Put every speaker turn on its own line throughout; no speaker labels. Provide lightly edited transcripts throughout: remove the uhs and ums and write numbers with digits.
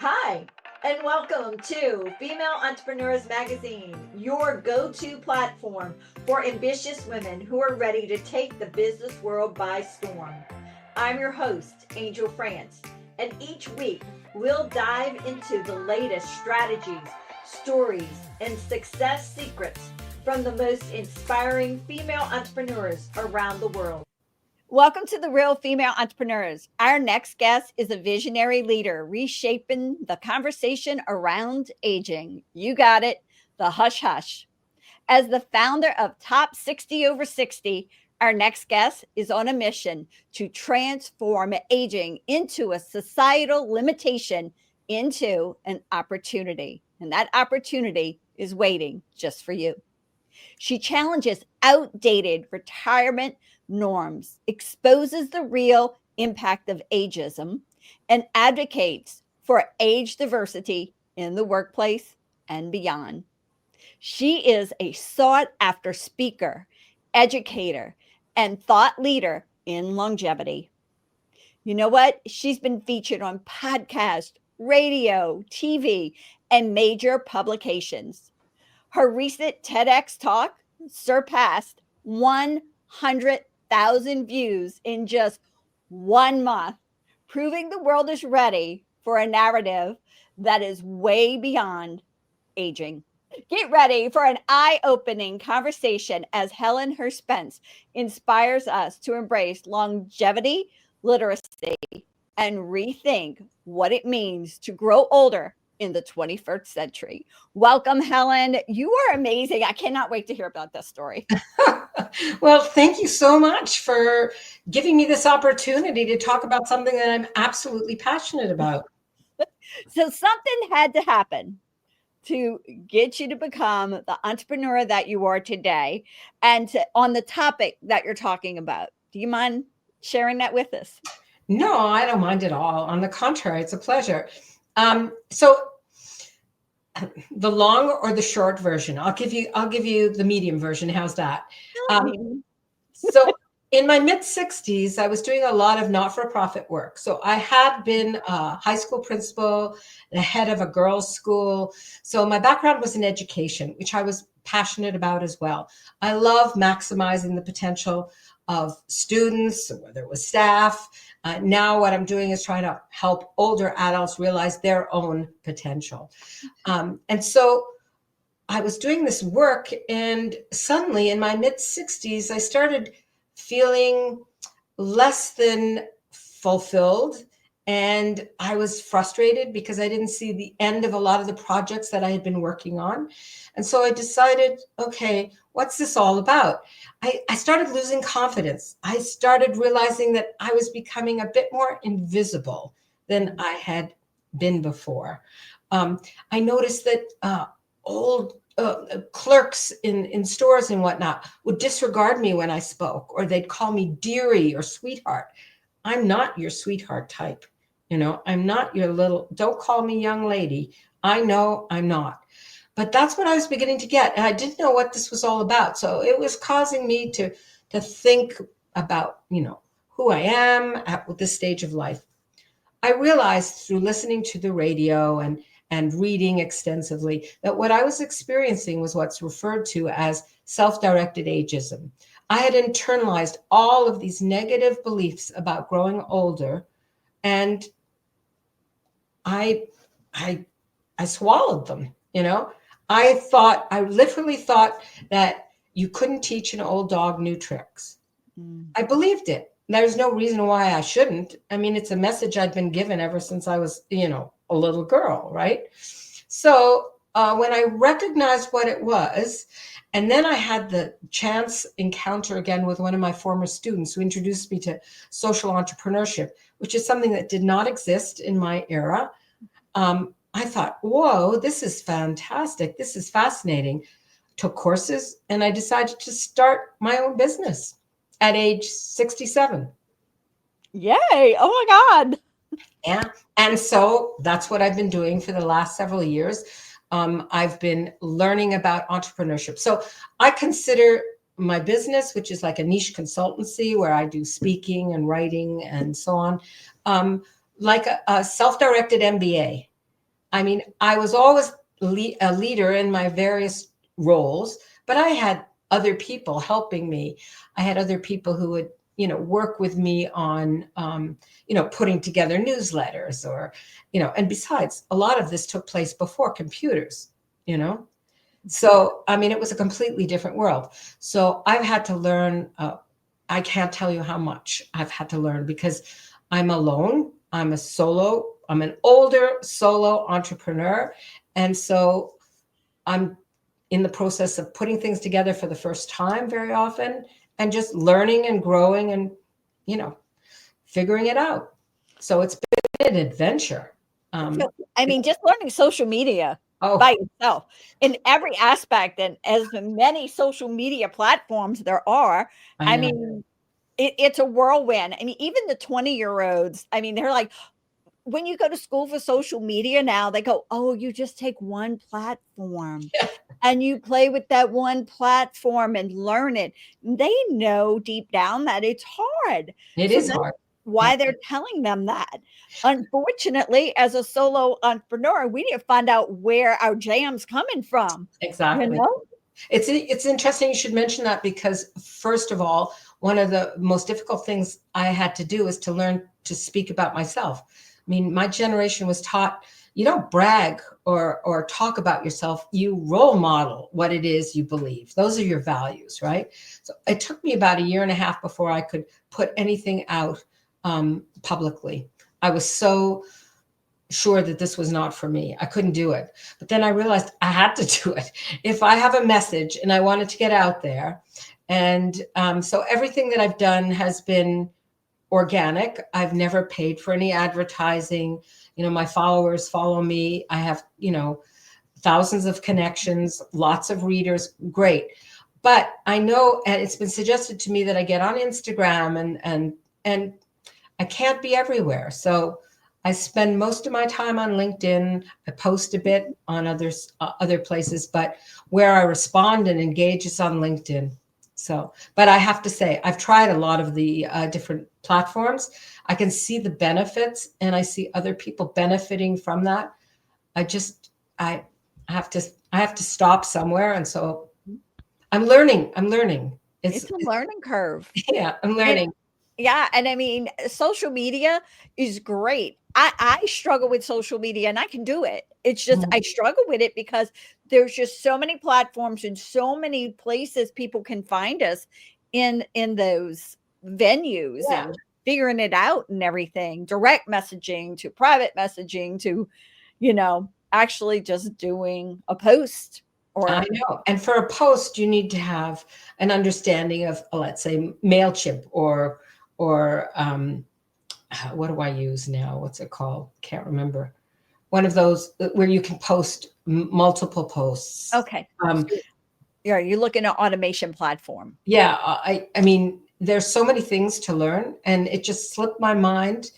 Hi, and welcome to Female Entrepreneurs Magazine, your go-to platform for ambitious women who are ready to take the business world by storm. I'm your host, Angel France, and each week we'll dive into the latest strategies, stories, and success secrets from the most inspiring female entrepreneurs around the world. Welcome to the Real Female Entrepreneurs. Our next guest is a visionary leader reshaping the conversation around aging. You got it, the hush hush. As the founder of Top 60 Over 60, our next guest is on a mission to transform aging into a societal limitation into an opportunity. And that opportunity is waiting just for you. She challenges outdated retirement norms, exposes the real impact of ageism, and advocates for age diversity in the workplace and beyond. She is a sought-after speaker, educator, and thought leader in longevity. You know what? She's been featured on podcasts, radio, TV, and major publications. Her recent TEDx talk surpassed 100,000 views in just 1 month, proving the world is ready for a narrative that is way beyond aging. Get ready for an eye-opening conversation as Helen Hirsh Spence inspires us to embrace longevity, literacy, and rethink what it means to grow older in the 21st century. Welcome, Helen. You are amazing. I cannot wait to hear about this story.
Well, thank you so much for giving me this opportunity to talk about something that I'm absolutely passionate about.
So something had to happen to get you to become the entrepreneur that you are today and on the topic that you're talking about. Do you mind sharing that with us?
No, I don't mind at all. On the contrary, it's a pleasure. So the long or the short version, I'll give you the medium version. How's that? So in my mid-60s, I was doing a lot of not-for-profit work. So I had been a high school principal, the head of a girls' school. So my background was in education, which I was passionate about as well. I love maximizing the potential of students, whether it was staff. Now what I'm doing is trying to help older adults realize their own potential. And so I was doing this work, and suddenly in my mid-60s, I started feeling less than fulfilled. And I was frustrated because I didn't see the end of a lot of the projects that I had been working on. And so I decided, okay, what's this all about? I started losing confidence. I started realizing that I was becoming a bit more invisible than I had been before. I noticed that old clerks in stores and whatnot would disregard me when I spoke, or they'd call me dearie or sweetheart. I'm not your sweetheart type. I'm not your little, don't call me young lady. I know I'm not. But that's what I was beginning to get. And I didn't know what this was all about. So it was causing me to think about, who I am at this stage of life. I realized through listening to the radio and reading extensively that what I was experiencing was what's referred to as self-directed ageism. I had internalized all of these negative beliefs about growing older, and I swallowed them. I literally thought that you couldn't teach an old dog new tricks. I believed it. There's no reason why I shouldn't. I mean, it's a message I'd been given ever since I was, a little girl, right? So when I recognized what it was, and then I had the chance encounter again with one of my former students who introduced me to social entrepreneurship, which is something that did not exist in my era. I thought, whoa, this is fantastic. This is fascinating. Took courses, and I decided to start my own business at age 67.
Yay. Oh my God.
Yeah. And so that's what I've been doing for the last several years. I've been learning about entrepreneurship. So I consider my business, which is like a niche consultancy where I do speaking and writing and so on, like a self-directed MBA. I mean, I was always a leader in my various roles, but I had other people helping me. I had other people who would, work with me on, putting together newsletters or, and besides, a lot of this took place before computers, So, I mean, it was a completely different world. So I've had to learn, I can't tell you how much I've had to learn because I'm alone. I'm an older solo entrepreneur. And so I'm in the process of putting things together for the first time very often and just learning and growing and, figuring it out. So it's been an adventure.
I mean, just learning social media by yourself in every aspect, and as many social media platforms there are, I mean, it's a whirlwind. I mean, even the 20-year-olds, I mean, they're like, when you go to school for social media now, they go, oh, you just take one platform and you play with that one platform and learn it. They know deep down that it's hard.
It is hard.
Why they're telling them that. Unfortunately, as a solo entrepreneur, we need to find out where our jam's coming from.
Exactly. It's interesting you should mention that because first of all, one of the most difficult things I had to do is to learn to speak about myself. I mean, my generation was taught you don't brag or talk about yourself. You role model what it is you believe. Those are your values, right? So it took me about a year and a half before I could put anything out publicly. I was so sure that this was not for me. I couldn't do it. But then I realized I had to do it. If I have a message and I wanted to get out there. And so everything that I've done has been organic. I've never paid for any advertising. My followers follow me. I have, thousands of connections, lots of readers. Great. But I know, and it's been suggested to me that I get on Instagram and I can't be everywhere. So I spend most of my time on LinkedIn. I post a bit on other places, but where I respond and engage is on LinkedIn. So, but I have to say, I've tried a lot of the different platforms. I can see the benefits and I see other people benefiting from that. I have to stop somewhere. And so I'm learning.
It's a learning curve.
Yeah, I'm learning.
And I mean, social media is great. I struggle with social media and I can do it. It's just, I struggle with it because there's just so many platforms and so many places people can find us in those venues and figuring it out and everything, direct messaging to private messaging to, actually just doing a post.
I know. And for a post, you need to have an understanding of, let's say, MailChimp or what do I use now? What's it called? Can't remember. One of those where you can post multiple posts.
Okay. You're looking at automation platform.
Yeah. I mean, there's so many things to learn and it just slipped my mind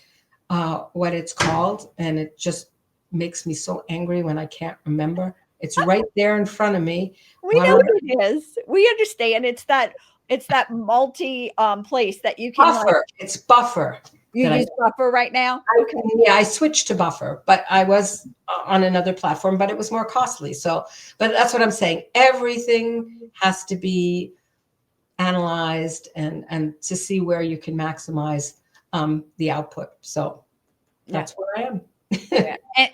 what it's called. And it just makes me so angry when I can't remember. It's right there in front of me.
We know what it is. We understand. It's that multi place that you can
Buffer. It's Buffer.
You use Buffer right now?
Okay. Yeah, I switched to Buffer, but I was on another platform, but it was more costly. So, but that's what I'm saying. Everything has to be analyzed and to see where you can maximize the output. So that's where I am.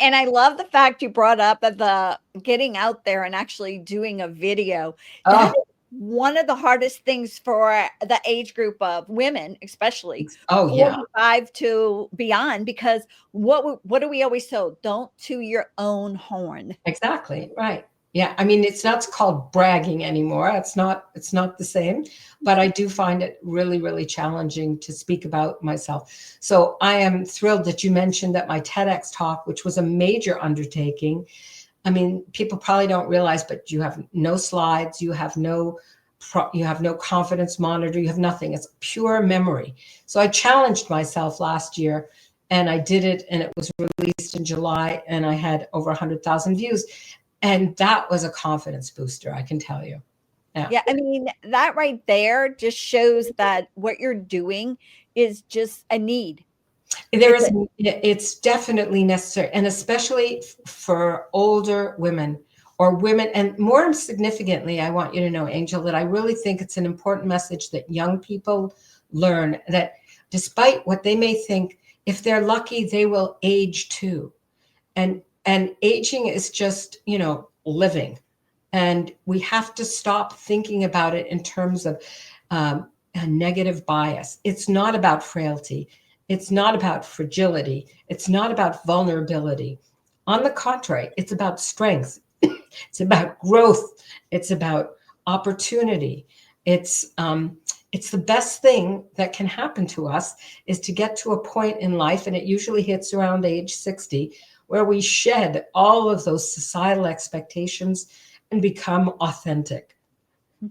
And I love the fact you brought up of the getting out there and actually doing a video. That is one of the hardest things for the age group of women, especially 45 to beyond, because what do we always tell? Don't toot your own horn.
Exactly. Right. Yeah. I mean, it's not called bragging anymore. It's not the same, but I do find it really, really challenging to speak about myself. So I am thrilled that you mentioned that my TEDx talk, which was a major undertaking. I mean, people probably don't realize, but you have no slides, you have no confidence monitor, you have nothing. It's pure memory. So I challenged myself last year and I did it, and it was released in July and I had over 100,000 views. And that was a confidence booster, I can tell you.
Yeah, I mean, that right there just shows that what you're doing is just a need.
It's definitely necessary, and especially for older women or women. And more significantly, I want you to know, Angel, that I really think it's an important message that young people learn that despite what they may think, if they're lucky, they will age too. And aging is just, living. And we have to stop thinking about it in terms of a negative bias. It's not about frailty. It's not about fragility. It's not about vulnerability. On the contrary, it's about strength. It's about growth. It's about opportunity. It's the best thing that can happen to us is to get to a point in life, and it usually hits around age 60, where we shed all of those societal expectations and become authentic.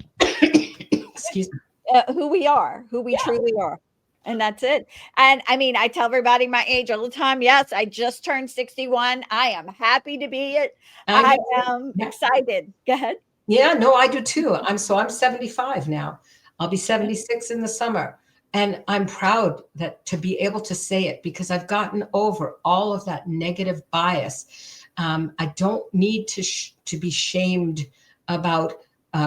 Excuse me.
Who we are, who we truly are. And that's it. And I mean, I tell everybody my age all the time. Yes, I just turned 61. I am happy to be it. I am excited. Go ahead.
Yeah, no, I do too. I'm 75 now. I'll be 76 in the summer. And I'm proud to be able to say it, because I've gotten over all of that negative bias. I don't need to be shamed about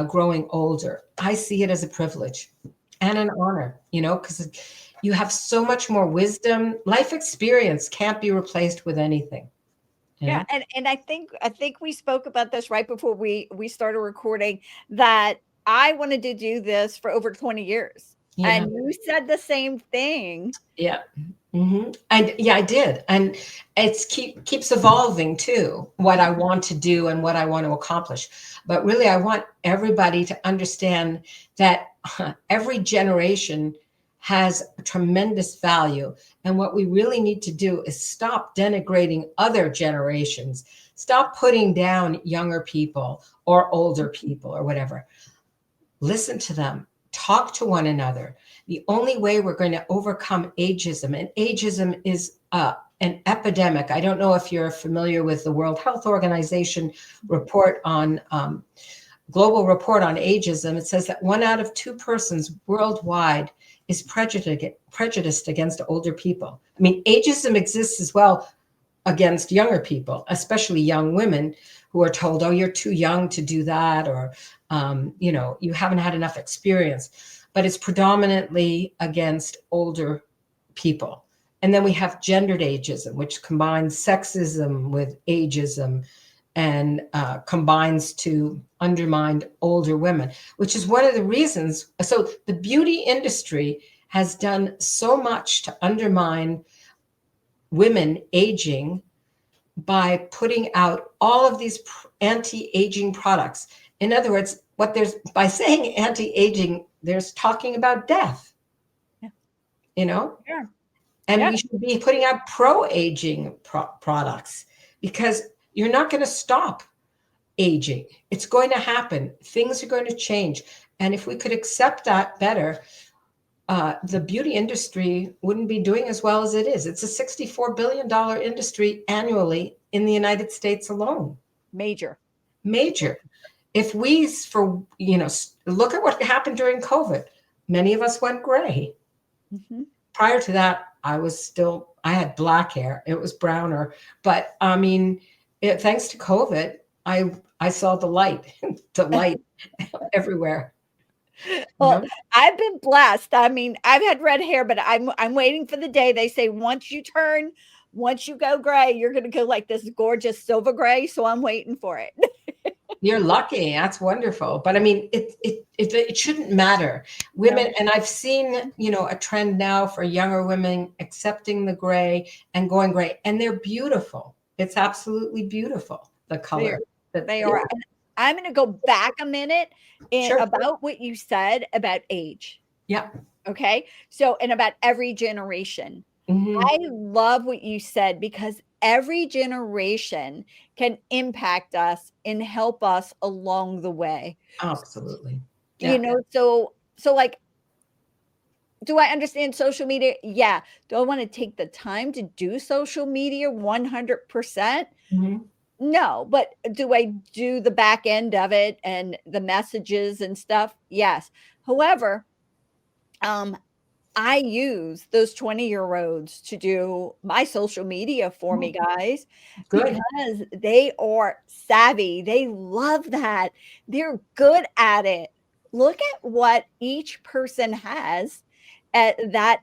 growing older. I see it as a privilege and an honor, because you have so much more wisdom. Life experience can't be replaced with anything.
Yeah. And I think we spoke about this right before we started recording, that I wanted to do this for over 20 years. Yeah. And you said the same thing.
Yeah. Mm-hmm. And I did. And it's keeps evolving too, what I want to do and what I want to accomplish. But really, I want everybody to understand that every generation has a tremendous value. And what we really need to do is stop denigrating other generations, stop putting down younger people or older people or whatever. Listen to them, talk to one another. The only way we're going to overcome ageism, and ageism is an epidemic. I don't know if you're familiar with the World Health Organization report on global report on ageism. It says that 1 out of 2 persons worldwide is prejudiced against older people. I mean, ageism exists as well against younger people, especially young women who are told, oh, you're too young to do that, or, you haven't had enough experience. But it's predominantly against older people. And then we have gendered ageism, which combines sexism with ageism and combines to undermine older women, which is one of the reasons. So the beauty industry has done so much to undermine women aging by putting out all of these anti-aging products. In other words, by saying anti-aging, there's talking about death,
Yeah.
And we should be putting out pro-aging products, because you're not going to stop aging. It's going to happen. Things are going to change. And if we could accept that better, the beauty industry wouldn't be doing as well as it is. It's a $64 billion industry annually in the United States alone.
Major.
If we, look at what happened during COVID, many of us went gray. Mm-hmm. Prior to that, I had black hair. It was browner. But I mean, thanks to COVID, I saw the light everywhere.
Well, I've been blessed. I mean, I've had red hair, but I'm waiting for the day they say once you go gray, you're going to go like this gorgeous silver gray. So I'm waiting for it.
You're lucky. That's wonderful. But I mean, it shouldn't matter. Women, and I've seen, a trend now for younger women accepting the gray and going gray, and they're beautiful. It's absolutely beautiful, the color.
They are. And I'm going to go back a minute about what you said about age.
Yeah.
Okay. So, and about every generation. Mm-hmm. I love what you said, because every generation can impact us and help us along the way.
Absolutely. Yeah.
So like, do I understand social media? Yeah. Do I want to take the time to do social media 100%? Mm-hmm. No, but do I do the back end of it and the messages and stuff? Yes. However, I use those 20-year-olds to do my social media for me, guys,
Good.
because they are savvy. They love that. They're good at it. Look at what each person has that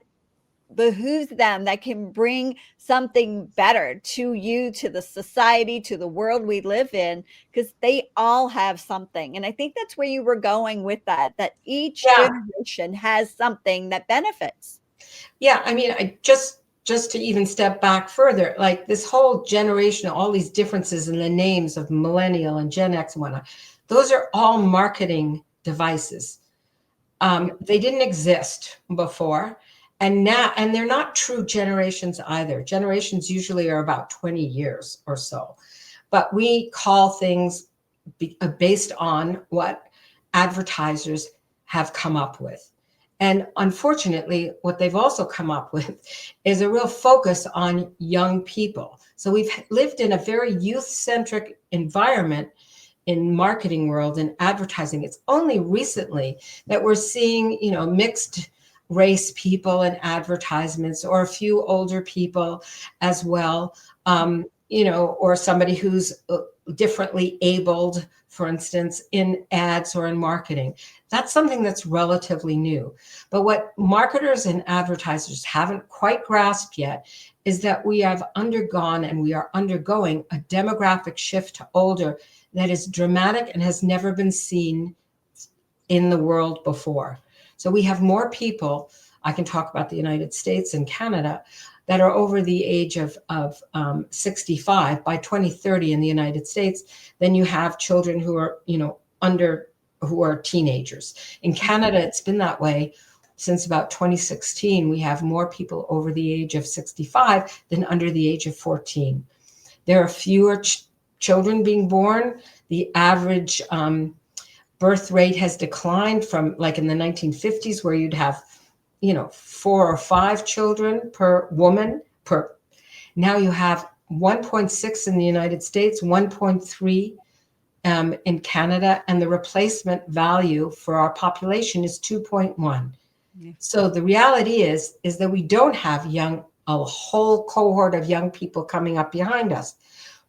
behooves them, that can bring something better to you, to the society, to the world we live in, because they all have something. And I think that's where you were going with that each generation has something that benefits.
Yeah, I mean, I just to even step back further, like this whole generation, all these differences in the names of millennial and Gen X and whatnot, those are all marketing devices. They didn't exist before. And now, and they're not true generations either. Generations usually are about 20 years or so. But we call things based on what advertisers have come up with. And unfortunately, what they've also come up with is a real focus on young people. So we've lived in a very youth-centric environment in marketing world and advertising. It's only recently that we're seeing, mixed race people in advertisements, or a few older people as well, or somebody who's differently abled, for instance, in ads or in marketing. That's something that's relatively new. But what marketers and advertisers haven't quite grasped yet is that we have undergone and we are undergoing a demographic shift to older that is dramatic and has never been seen in the world before. So we have more people, I can talk about the United States and Canada, that are over the age of 65 by 2030 in the United States than you have children who are, who are teenagers. In Canada, it's been that way since about 2016. We have more people over the age of 65 than under the age of 14. There are fewer children being born. The average birth rate has declined from, like, in the 1950s, where you'd have 4 or 5 children per woman per. Now you have 1.6 in the United States, 1.3 in Canada, and the replacement value for our population is 2.1. Yeah. So the reality is that we don't have a whole cohort of young people coming up behind us.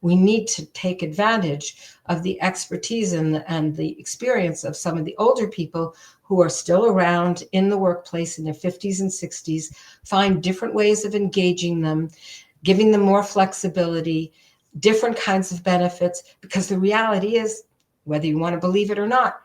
We need to take advantage of the expertise and the experience of some of the older people who are still around in the workplace in their 50s and 60s, find different ways of engaging them, giving them more flexibility, different kinds of benefits, because the reality is, whether you want to believe it or not,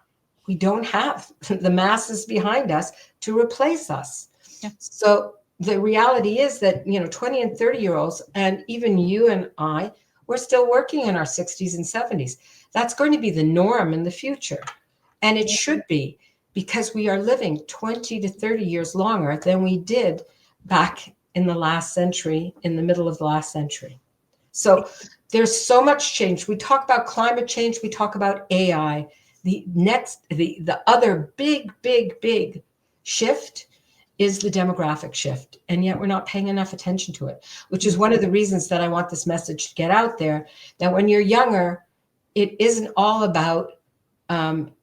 we don't have the masses behind us to replace us. Yeah. So the reality is that, 20 and 30-year-olds, and even you and I, we're still working in our 60s and 70s. That's going to be the norm in the future. And it should be, because we are living 20 to 30 years longer than we did back in the last century, in the middle of the last century. So there's so much change. We talk about climate change. We talk about AI. The other big shift is the demographic shift. And yet we're not paying enough attention to it, which is one of the reasons that I want this message to get out there, that when you're younger, it isn't all about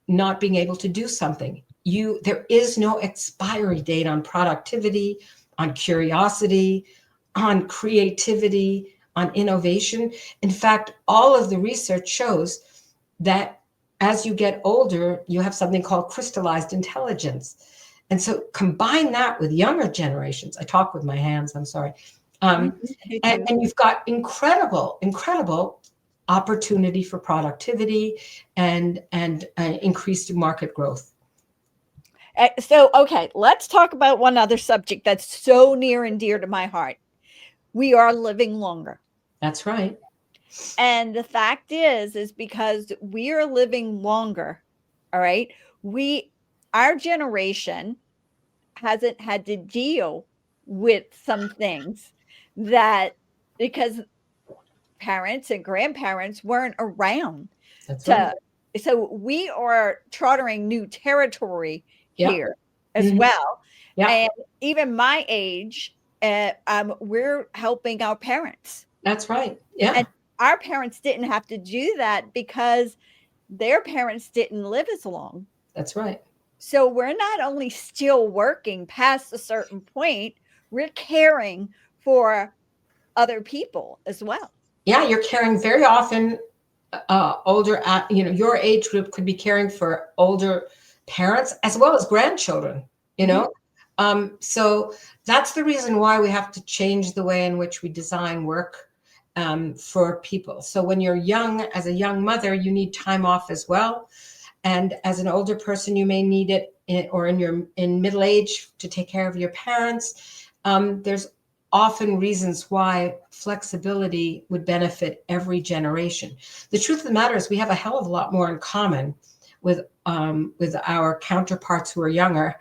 not being able to do something. There is no expiry date on productivity, on curiosity, on creativity, on innovation. In fact, all of the research shows that as you get older, you have something called crystallized intelligence. And so combine that with younger generations. I talk with my hands, I'm sorry. And you've got incredible opportunity for productivity and increased market growth.
So, okay, let's talk about one other subject that's so near and dear to my heart. We are living longer.
That's right.
And the fact is because we are living longer, all right, our generation hasn't had to deal with some things because parents and grandparents weren't around.
That's right.
So we are chartering new territory here as well. Yeah. And even my age, we're helping our parents.
That's right. Yeah.
And our parents didn't have to do that because their parents didn't live as long.
That's right.
So we're not only still working past a certain point, we're caring for other people as well.
Yeah, you're caring very often older, your age group could be caring for older parents as well as grandchildren, you know? So that's the reason why we have to change the way in which we design work for people. So when you're young, as a young mother, you need time off as well. And as an older person, you may need it in middle age to take care of your parents. There's often reasons why flexibility would benefit every generation. The truth of the matter is we have a hell of a lot more in common with our counterparts who are younger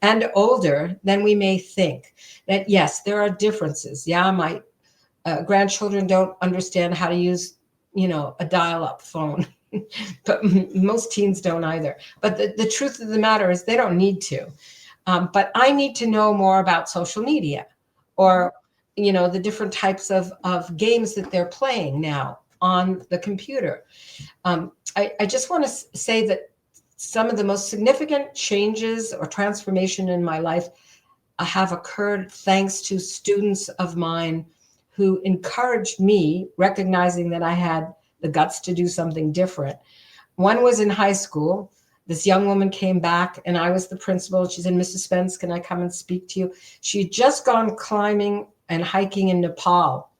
and older than we may think. That yes, there are differences. Yeah, my grandchildren don't understand how to use, a dial-up phone. But most teens don't either. But the truth of the matter is they don't need to. But I need to know more about social media or, the different types of games that they're playing now on the computer. I just want to say that some of the most significant changes or transformation in my life have occurred thanks to students of mine who encouraged me, recognizing that I had the guts to do something different. One was in high school. This young woman came back and I was the principal. She said, Mrs. Spence, can I come and speak to you? She had just gone climbing and hiking in Nepal.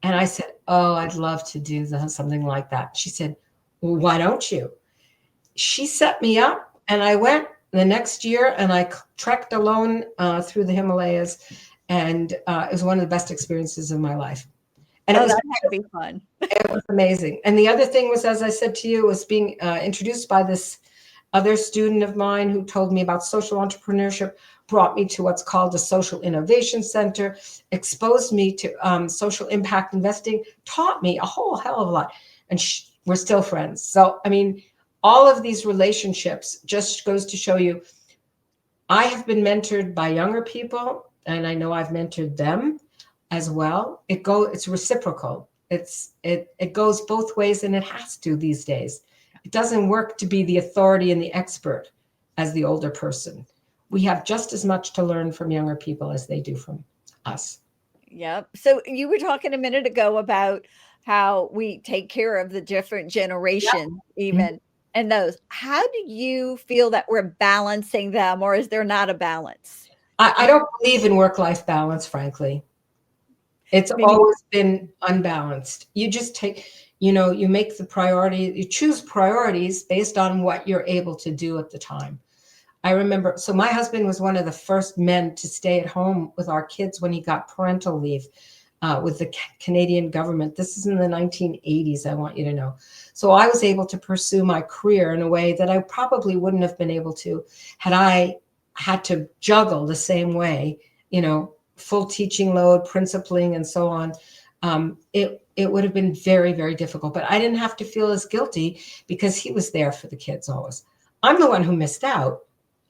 And I said, oh, I'd love to do something like that. She said, well, why don't you? She set me up and I went the next year and I trekked alone through the Himalayas. And it was one of the best experiences of my life. And it was
that had to be fun.
It was amazing. And the other thing was, as I said to you, was being introduced by this other student of mine who told me about social entrepreneurship, brought me to what's called a social innovation center, exposed me to social impact investing, taught me a whole hell of a lot. And we're still friends. So, I mean, all of these relationships just goes to show you, I have been mentored by younger people, and I know I've mentored them as well. It's reciprocal. It goes both ways, and it has to these days. It doesn't work to be the authority and the expert as the older person. We have just as much to learn from younger people as they do from us.
Yep. So you were talking a minute ago about how we take care of the different generations, even and those. How do you feel that we're balancing them, or is there not a balance?
I don't believe in work-life balance, frankly. It's always been unbalanced. You just take, you make the priority, you choose priorities based on what you're able to do at the time. I remember, so my husband was one of the first men to stay at home with our kids when he got parental leave with the Canadian government. This is in the 1980s, I want you to know. So I was able to pursue my career in a way that I probably wouldn't have been able to had I had to juggle the same way, full teaching load, principling, and so on. It would have been very, very difficult, but I didn't have to feel as guilty because he was there for the kids always. I'm the one who missed out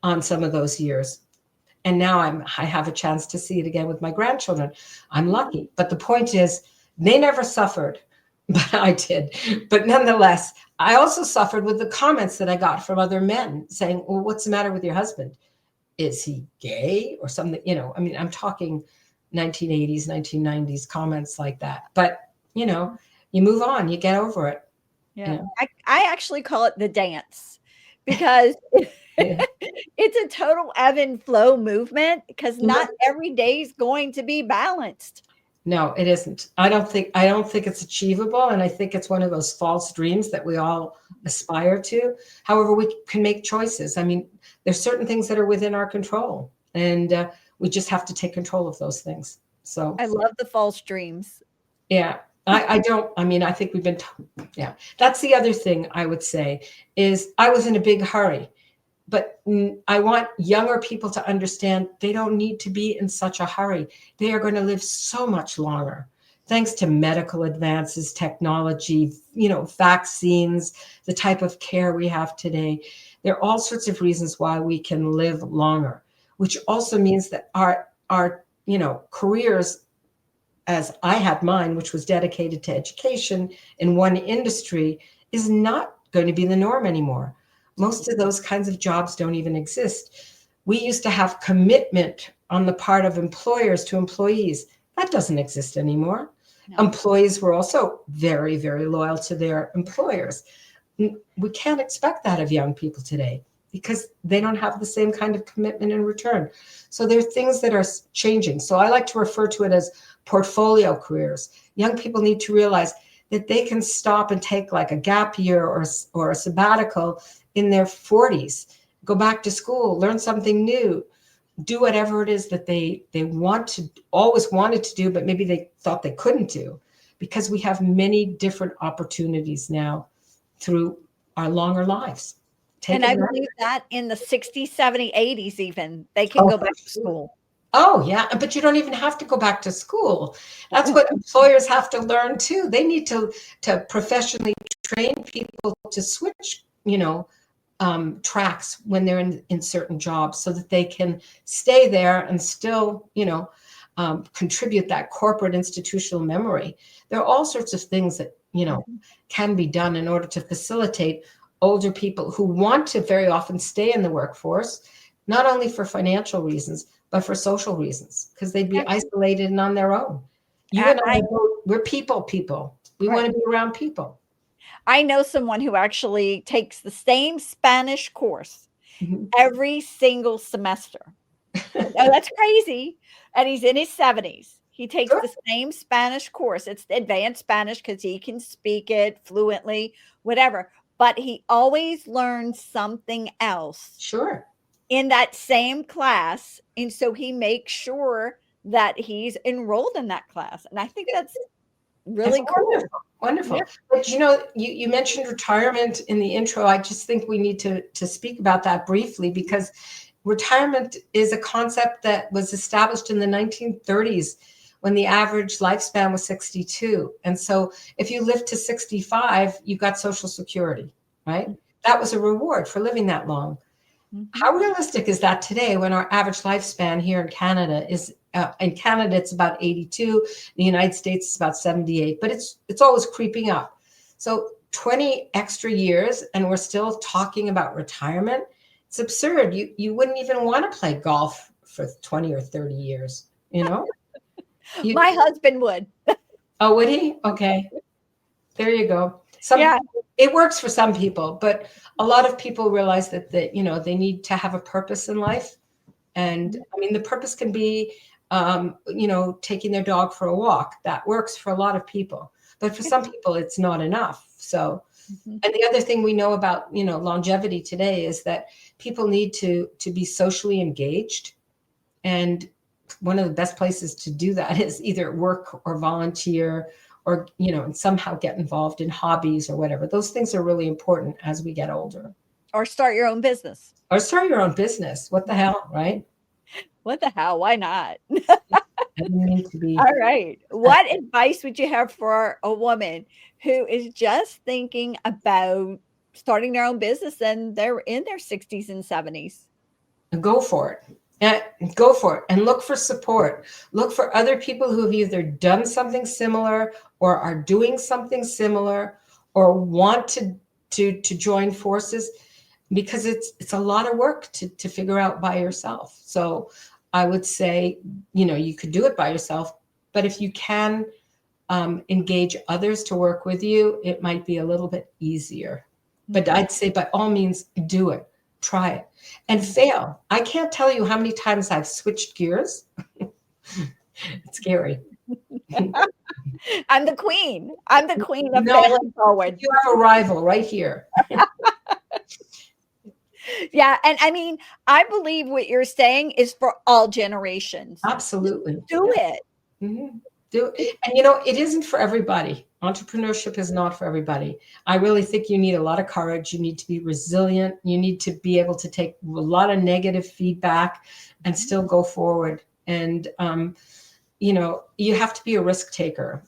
on some of those years. And now I have a chance to see it again with my grandchildren. I'm lucky. But the point is, they never suffered, but I did. But nonetheless, I also suffered with the comments that I got from other men saying, well, what's the matter with your husband? Is he gay or something? I'm talking 1980s, 1990s comments like that. But, you move on, you get over it.
Yeah. I actually call it the dance because it's a total ebb and flow movement because not every day is going to be balanced.
No, it isn't. I don't think it's achievable. And I think it's one of those false dreams that we all aspire to. However, we can make choices. I mean, there's certain things that are within our control, and we just have to take control of those things. So
I love the false dreams.
Yeah. I think we've been, that's the other thing I would say is I was in a big hurry, but I want younger people to understand they don't need to be in such a hurry. They are going to live so much longer, thanks to medical advances, technology, vaccines, the type of care we have today. There are all sorts of reasons why we can live longer, which also means that our careers, as I had mine, which was dedicated to education in one industry, is not going to be the norm anymore. Most of those kinds of jobs don't even exist. We used to have commitment on the part of employers to employees. That doesn't exist anymore. No. Employees were also very, very loyal to their employers. We can't expect that of young people today because they don't have the same kind of commitment in return. So there are things that are changing. So I like to refer to it as portfolio careers. Young people need to realize that they can stop and take like a gap year or a sabbatical in their 40s, go back to school, learn something new, do whatever it is that they always wanted to do, but maybe they thought they couldn't do, because we have many different opportunities now through our longer lives.
And I believe that in the 60s, 70s, 80s even, they can go back to school.
Oh, yeah. But you don't even have to go back to school. That's what employers have to learn, too. They need to professionally train people to switch, tracks when they're in certain jobs so that they can stay there and still, contribute that corporate institutional memory. There are all sorts of things that, can be done in order to facilitate older people who want to very often stay in the workforce, not only for financial reasons, but for social reasons, because they'd be isolated and on their own. You and I, we're people. We want to be around people.
I know someone who actually takes the same Spanish course every single semester. Oh, that's crazy. And he's in his 70s. He takes the same Spanish course. It's advanced Spanish because he can speak it fluently, whatever. But he always learns something else.
Sure.
In that same class. And so he makes sure that he's enrolled in that class. And I think that's really cool.
Wonderful. Yeah. But you mentioned retirement in the intro. I just think we need to speak about that briefly, because retirement is a concept that was established in the 1930s when the average lifespan was 62. And so if you lived to 65, you got Social Security, right? That was a reward for living that long. How realistic is that today when our average lifespan here in Canada is, it's about 82, in the United States it's about 78, but it's always creeping up. So 20 extra years and we're still talking about retirement. It's absurd. You wouldn't even want to play golf for 20 or 30 years,
My husband would.
Oh, would he? Okay. There you go. It works for some people, but a lot of people realize that they need to have a purpose in life. And I mean, the purpose can be, taking their dog for a walk. That works for a lot of people, but for some people it's not enough. So, and the other thing we know about, longevity today is that people need to be socially engaged. And one of the best places to do that is either work or volunteer or, and somehow get involved in hobbies or whatever. Those things are really important as we get older.
Or start your own business.
What the hell, right?
What the hell? Why not? All right. What advice would you have for a woman who is just thinking about starting their own business and they're in their 60s and 70s?
Go for it. Go for it and look for support. Look for other people who have either done something similar or are doing something similar or want to join forces, because it's a lot of work to figure out by yourself. So I would say, you could do it by yourself, but if you can engage others to work with you, it might be a little bit easier. But I'd say by all means, do it. Try it and fail. I can't tell you how many times I've switched gears. It's scary.
I'm the queen of failing forward.
You have a rival right here.
Yeah. And I mean, I believe what you're saying is for all generations.
Absolutely.
Do it.
Mm-hmm. Do it. And it isn't for everybody. Entrepreneurship is not for everybody. I really think you need a lot of courage. You need to be resilient. You need to be able to take a lot of negative feedback and still go forward. And, you have to be a risk taker.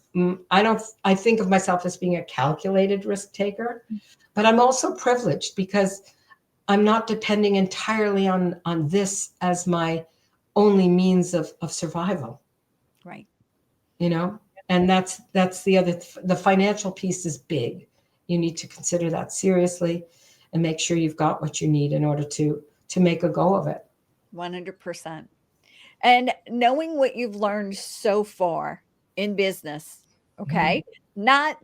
I think of myself as being a calculated risk taker, but I'm also privileged because I'm not depending entirely on this as my only means of survival.
Right.
And that's the financial piece is big. You need to consider that seriously. and make sure you've got what you need in order to make a go of it.
100%. And knowing what you've learned so far in business, okay, not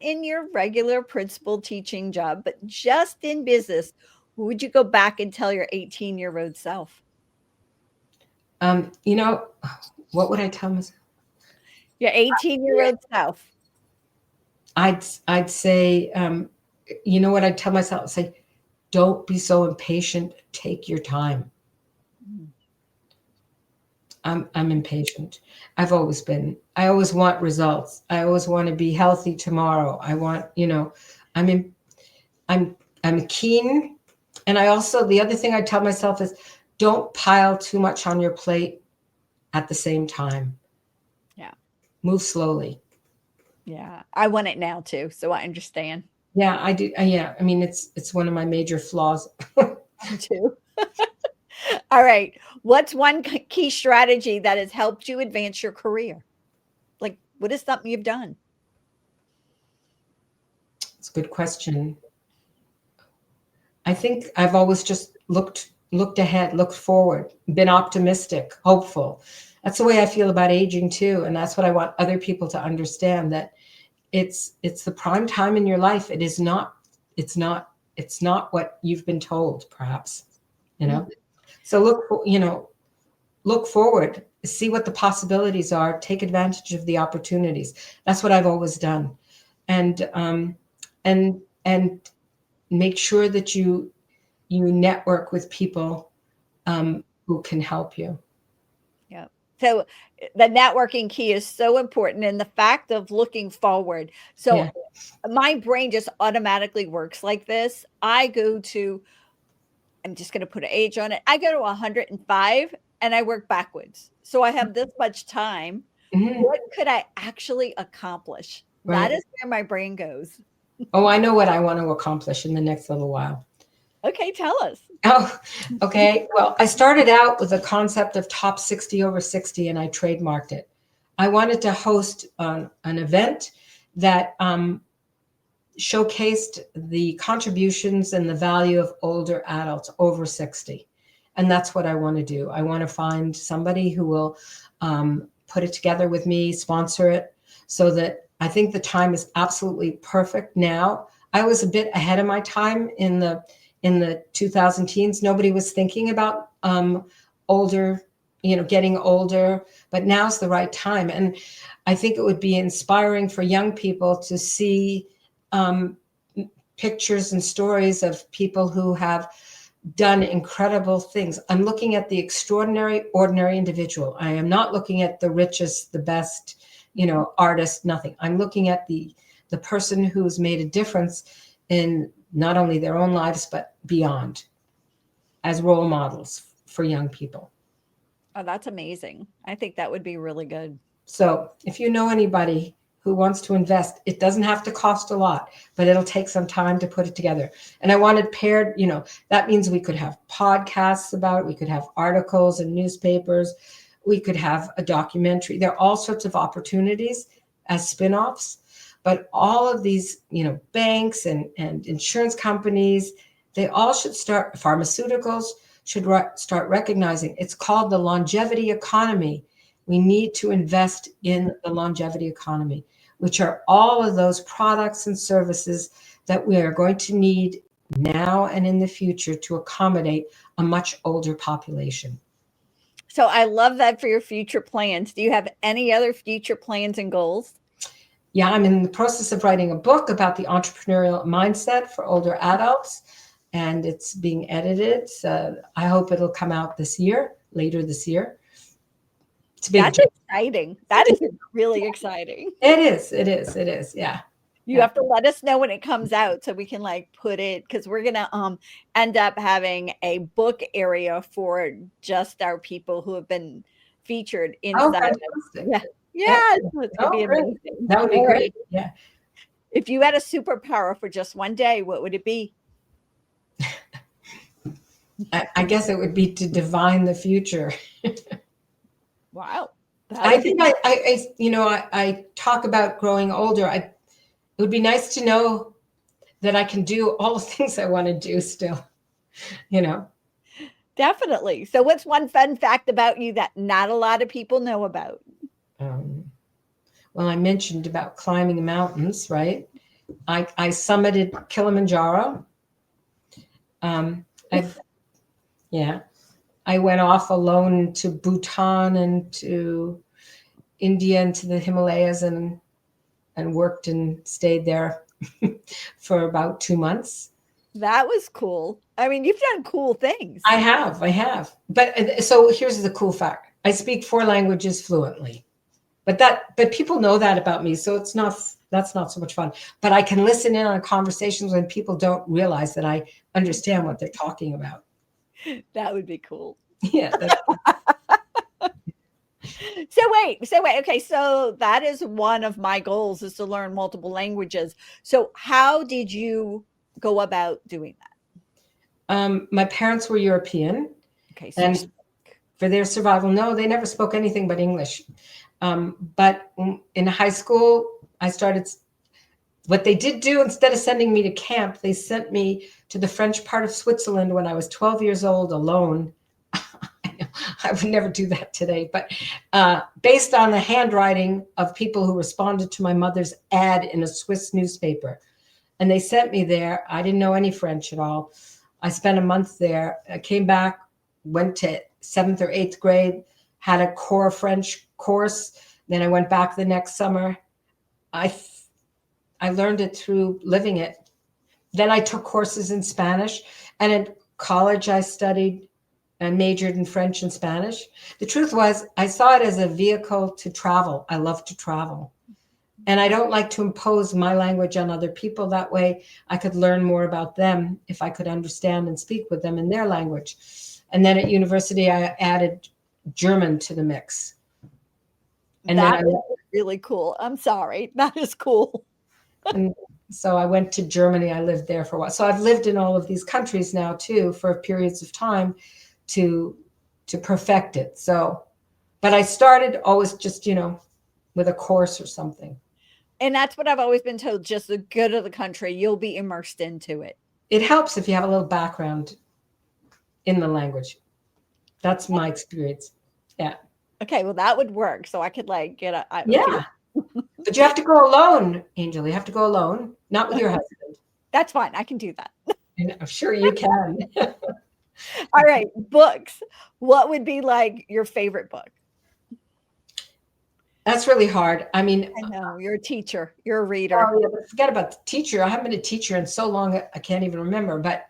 in your regular principal teaching job, but just in business, would you go back and tell your 18-year-old self?
You know, what would I tell myself?
Your 18-year-old self.
I'd say, you know what I'd tell myself? Say, don't be so impatient. Take your time. I'm impatient. I've always been. I always want results. I always want to be healthy tomorrow. I want, you know, I'm keen. And I also, the other thing I tell myself is, don't pile too much on your plate at the same time.
Yeah.
Move slowly.
Yeah. I want it now too. So I understand.
Yeah, I do. Yeah. I mean, it's one of my major flaws.
Me too. All right. What's one key strategy that has helped you advance your career? Like, what is something you've done?
It's a good question. I think I've always just looked ahead, looked forward, been optimistic, hopeful. That's the way I feel about aging too. And that's what I want other people to understand, that it's the prime time in your life. It's not what you've been told, perhaps, you know? So look forward, see what the possibilities are, take advantage of the opportunities. That's what I've always done. And make sure that you network with people who can help you.
Yeah. So the networking key is so important, and the fact of looking forward. So my brain just automatically works like this. I'm just going to put an age on it. I go to 105 and I work backwards. So I have this much time. What could I actually accomplish?
Right.
That is where my brain goes.
Oh, I know what I want to accomplish in the next little while.
Okay, tell us.
Oh, okay. Well, I started out with the concept of top 60 over 60, and I trademarked it. I wanted to host an event that showcased the contributions and the value of older adults over 60. And that's what I want to do. I want to find somebody who will put it together with me, sponsor it, so that I think the time is absolutely perfect now. I was a bit ahead of my time in the 2000 teens. Nobody was thinking about older, getting older, but now's the right time. And I think it would be inspiring for young people to see pictures and stories of people who have done incredible things. I'm looking at the extraordinary, ordinary individual. I am not looking at the richest, the best, artist, nothing. I'm looking at the person who's made a difference in not only their own lives, but beyond, as role models for young people.
Oh, that's amazing. I think that would be really good.
So if you know anybody who wants to invest, it doesn't have to cost a lot, but it'll take some time to put it together. And I wanted paired, that means we could have podcasts about it. We could have articles in newspapers. We could have a documentary. There are all sorts of opportunities as spin-offs, but all of these, banks and insurance companies, they all should start, pharmaceuticals should start recognizing it's called the longevity economy. We need to invest in the longevity economy, which are all of those products and services that we are going to need now and in the future to accommodate a much older population.
So I love that for your future plans. Do you have any other future plans and goals?
Yeah, I'm in the process of writing a book about the entrepreneurial mindset for older adults, and it's being edited. So I hope it'll come out later this year.
That's exciting. That is really exciting.
It is. Yeah.
You have to let us know when it comes out so we can put it, because we're going to end up having a book area for just our people who have been featured inside. Yeah. It's going to be amazing.
That would be great. Yeah.
If you had a superpower for just one day, what would it be?
I guess it would be to divine the future.
Wow.
I think I talk about growing older. It would be nice to know that I can do all the things I want to do still, you know.
Definitely. So what's one fun fact about you that not a lot of people know about?
Well, I mentioned about climbing mountains, right? I summited Kilimanjaro. I went off alone to Bhutan and to India and to the Himalayas and worked and stayed there for about 2 months.
That was cool. I mean, you've done cool things.
I have. But so here's the cool fact. I speak 4 languages fluently. But people know that about me. So that's not so much fun. But I can listen in on conversations when people don't realize that I understand what they're talking about.
That would be cool.
Yeah.
So wait. Okay. So that is one of my goals, is to learn multiple languages. So how did you go about doing that?
My parents were European.
Okay. So
and for their survival, no, they never spoke anything but English. But in high school, I started, what they did do, instead of sending me to camp, they sent me to the French part of Switzerland when I was 12 years old alone. I would never do that today, but based on the handwriting of people who responded to my mother's ad in a Swiss newspaper. And they sent me there. I didn't know any French at all. I spent a month there. I came back, went to 7th or 8th grade, had a core French course. Then I went back the next summer. I learned it through living it. Then I took courses in Spanish, and in college I studied and majored in French and Spanish. The truth was, I saw it as a vehicle to travel. I love to travel. And I don't like to impose my language on other people. That way I could learn more about them if I could understand and speak with them in their language. And then at university, I added German to the mix. And
that is really cool. I'm sorry. That is cool.
And so I went to Germany. I lived there for a while. So I've lived in all of these countries now too, for periods of time to perfect it. So, but I started always just, with a course or something.
And that's what I've always been told, just the good of the country, you'll be immersed into it.
It helps if you have a little background in the language. That's my experience. Yeah.
Okay, well, that would work. So I could get a...
Yeah. But you have to go alone, Angel. You have to go alone, not with your husband.
That's fine. I can do that.
And I'm sure you can.
All right. Books. What would be your favorite book?
That's really hard. I mean,
I know you're a teacher. You're a reader.
Oh, yeah, but forget about the teacher. I haven't been a teacher in so long, I can't even remember. But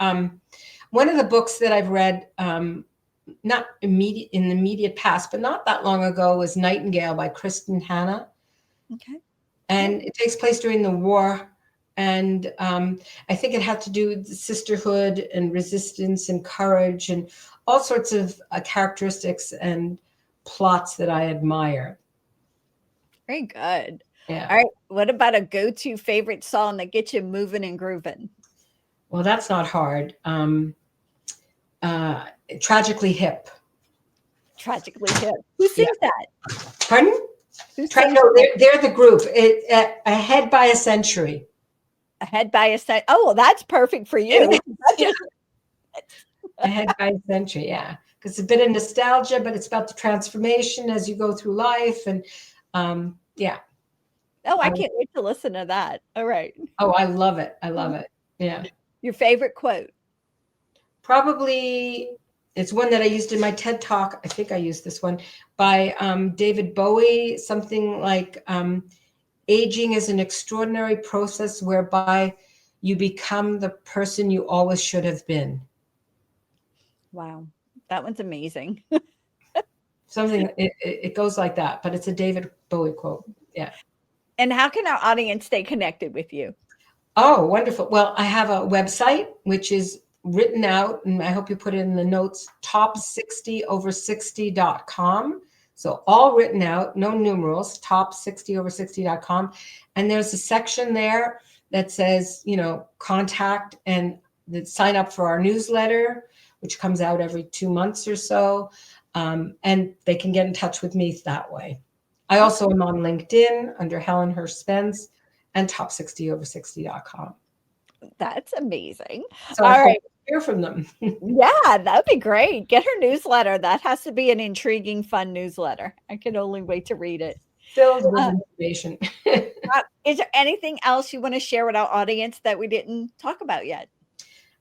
one of the books that I've read, not in the immediate past, but not that long ago, was Nightingale by Kristen Hanna.
Okay.
And it takes place during the war. And I think it had to do with sisterhood and resistance and courage and all sorts of characteristics and plots that I admire.
Very good.
Yeah.
All right. What about a go-to favorite song that gets you moving and grooving?
Well, that's not hard. Tragically Hip.
Tragically Hip. Who sings that?
Pardon? No, they're the group. Ahead by a Century.
Ahead by a Century. Oh, well, that's perfect for you.
Ahead by a Century, yeah. Because it's a bit of nostalgia, but it's about the transformation as you go through life. And yeah.
Oh, I can't wait to listen to that. All right.
Oh, I love it. I love it. Yeah.
Your favorite quote?
Probably, it's one that I used in my TED Talk. I think I used this one by David Bowie, something like, aging is an extraordinary process whereby you become the person you always should have been.
Wow. That one's amazing.
Something, it goes like that, but it's a David Bowie quote. Yeah.
And how can our audience stay connected with you?
Oh, wonderful. Well, I have a website, which is written out, and I hope you put it in the notes, top60over60.com. So all written out, no numerals, top60over60.com. And there's a section there that says, contact and sign up for our newsletter, which comes out every 2 months or so. And they can get in touch with me that way. I also am on LinkedIn under Helen Hirsh Spence and top60over60.com.
That's amazing.
So
All
I hope
right.
to hear from them.
Yeah, that'd be great. Get her newsletter. That has to be an intriguing, fun newsletter. I can only wait to read it.
Filled with information.
Is there anything else you want to share with our audience that we didn't talk about yet?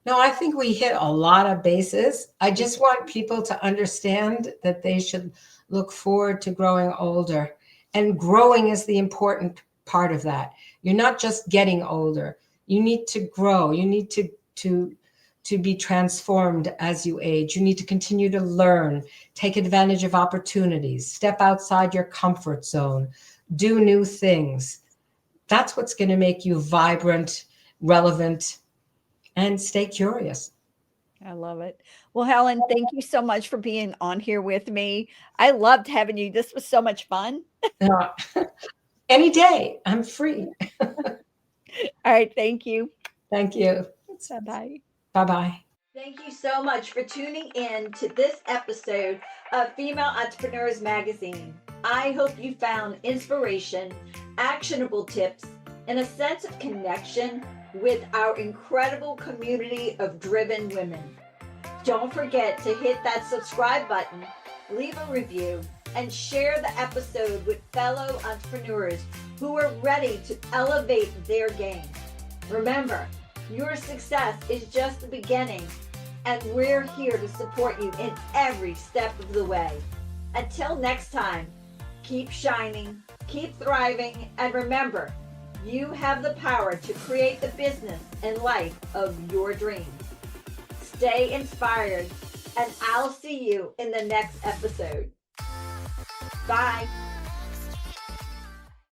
No, I think we hit a lot of bases. I just want people to understand that they should look forward to growing older. And growing is the important part of that. You're not just getting older. You need to grow. You need to be transformed as you age. You need to continue to learn, take advantage of opportunities, step outside your comfort zone, do new things. That's what's going to make you vibrant, relevant, and stay curious.
I love it. Well, Helen, thank you so much for being on here with me. I loved having you. This was so much fun.
Any day, I'm free.
All right. Thank you.
Thank you.
Bye-bye.
Bye-bye.
Thank you so much for tuning in to this episode of Female Entrepreneurs Magazine. I hope you found inspiration, actionable tips, and a sense of connection with our incredible community of driven women. Don't forget to hit that subscribe button, leave a review, and share the episode with fellow entrepreneurs who are ready to elevate their game. Remember, your success is just the beginning, and we're here to support you in every step of the way. Until next time, keep shining, keep thriving, and remember, you have the power to create the business and life of your dreams. Stay inspired, and I'll see you in the next episode. Bye.